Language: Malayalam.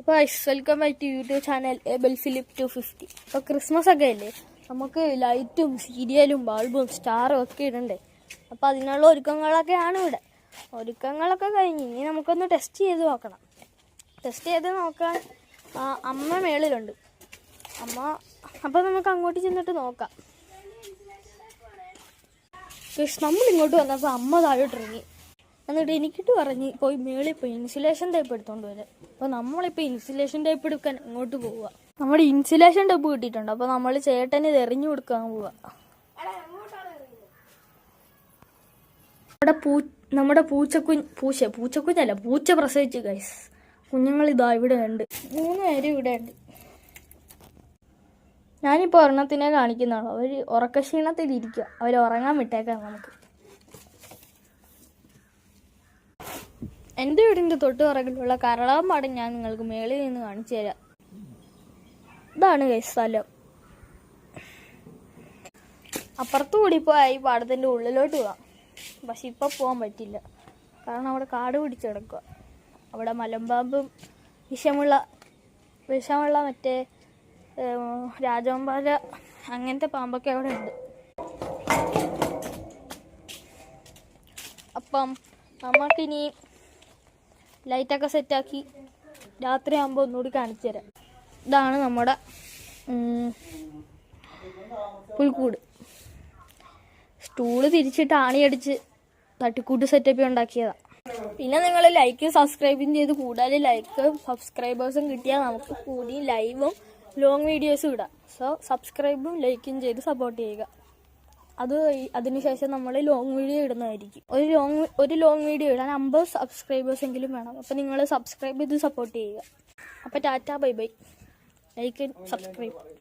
അപ്പോൾ welcome back to YouTube channel Abel Philip 250. അപ്പോൾ ക്രിസ്മസ് ഒക്കെ അല്ലേ, നമുക്ക് ലൈറ്റും സീരിയലും ബൾബും സ്റ്റാറും ഒക്കെ ഇടണ്ടേ. അപ്പോൾ അതിനുള്ള ഒരുക്കങ്ങളൊക്കെയാണ് ഇവിടെ. ഒരുക്കങ്ങളൊക്കെ കഴിഞ്ഞ് ഇനി നമുക്കൊന്ന് ടെസ്റ്റ് ചെയ്ത് നോക്കണം. ടെസ്റ്റ് ചെയ്ത് നോക്കാൻ അമ്മ മേളിലുണ്ട്. അപ്പോൾ നമുക്ക് അങ്ങോട്ട് ചെന്നിട്ട് നോക്കാം. നമ്മൾ ഇങ്ങോട്ട് വന്നപ്പോൾ അമ്മ താഴോട്ടിറങ്ങി. എന്നിട്ട് എനിക്കിട്ട് പറഞ്ഞ് പോയി മേളിൽ പോയി ഇൻസുലേഷൻ ടൈപ്പ് എടുത്തോണ്ട് വരാം. അപ്പോൾ നമ്മളിപ്പോൾ ഇൻസുലേഷൻ ടൈപ്പ് എടുക്കാൻ ഇങ്ങോട്ട് പോവുക. നമ്മുടെ ഇൻസുലേഷൻ ടൈപ്പ് കിട്ടിയിട്ടുണ്ട്. അപ്പോൾ നമ്മൾ ചേട്ടന് ഇത് എറിഞ്ഞു കൊടുക്കാൻ പോവുക. നമ്മുടെ പൂച്ചക്കുഞ്ഞല്ല, പൂച്ച പ്രസവിച്ചു ഗൈസ്. കുഞ്ഞുങ്ങൾ ഇതാ ഇവിടെ ഉണ്ട്, 3 പേരും ഇവിടെ ഉണ്ട്. ഞാനിപ്പോൾ ഒരെണ്ണത്തിനെ കാണിക്കുന്നതാണ്. അവർ ഉറക്കക്ഷീണത്തിലിരിക്കുക. അവർ ഉറങ്ങാൻ വിട്ടേക്കാം നമുക്ക്. എൻ്റെ വീടിൻ്റെ തൊട്ട് പുറകിലുള്ള കരളാമ്പാടം ഞാൻ നിങ്ങൾക്ക് മേളിൽ നിന്ന് കാണിച്ചു തരാം. ഇതാണ് ഗൈസ് സ്ഥലം. അപ്പുറത്തു കൂടി പോയി പാടത്തിൻ്റെ ഉള്ളിലോട്ട് പോവാം. പക്ഷെ ഇപ്പം പോകാൻ പറ്റില്ല, കാരണം അവിടെ കാട് പിടിച്ച് കിടക്കുക. അവിടെ മലമ്പാമ്പും വിഷമുള്ള മറ്റേ രാജവമ്പാല അങ്ങനത്തെ പാമ്പൊക്കെ അവിടെ ഉണ്ട്. അപ്പം നമുക്കിനി ലൈറ്റൊക്കെ സെറ്റാക്കി രാത്രി ആകുമ്പോൾ ഒന്നുകൂടി കാണിച്ചു തരാം. ഇതാണ് നമ്മുടെ പുൽക്കൂട്. സ്റ്റൂള് തിരിച്ചിട്ട് ആണിയടിച്ച് തട്ടിക്കൂട്ട് സെറ്റപ്പ് ഉണ്ടാക്കിയതാണ്. പിന്നെ നിങ്ങൾ ലൈക്ക് സബ്സ്ക്രൈബും ചെയ്ത് കൂടുതൽ ലൈക്ക് സബ്സ്ക്രൈബേഴ്സും കിട്ടിയാൽ നമുക്ക് കൂടി ലൈവും ലോങ് വീഡിയോസും ഇടാം. സോ സബ്സ്ക്രൈബും ലൈക്കും ചെയ്ത് സപ്പോർട്ട് ചെയ്യുക. അതിനുശേഷം നമ്മൾ ലോങ് വീഡിയോ ഇടുന്നതായിരിക്കും. ഒരു ലോങ് വീഡിയോ ഇടാൻ 50 സബ്സ്ക്രൈബേഴ്സ് എങ്കിലും വേണം. അപ്പോൾ നിങ്ങൾ സബ്സ്ക്രൈബ് ചെയ്ത് സപ്പോർട്ട് ചെയ്യുക. അപ്പോൾ Tata bye bye. Like subscribe.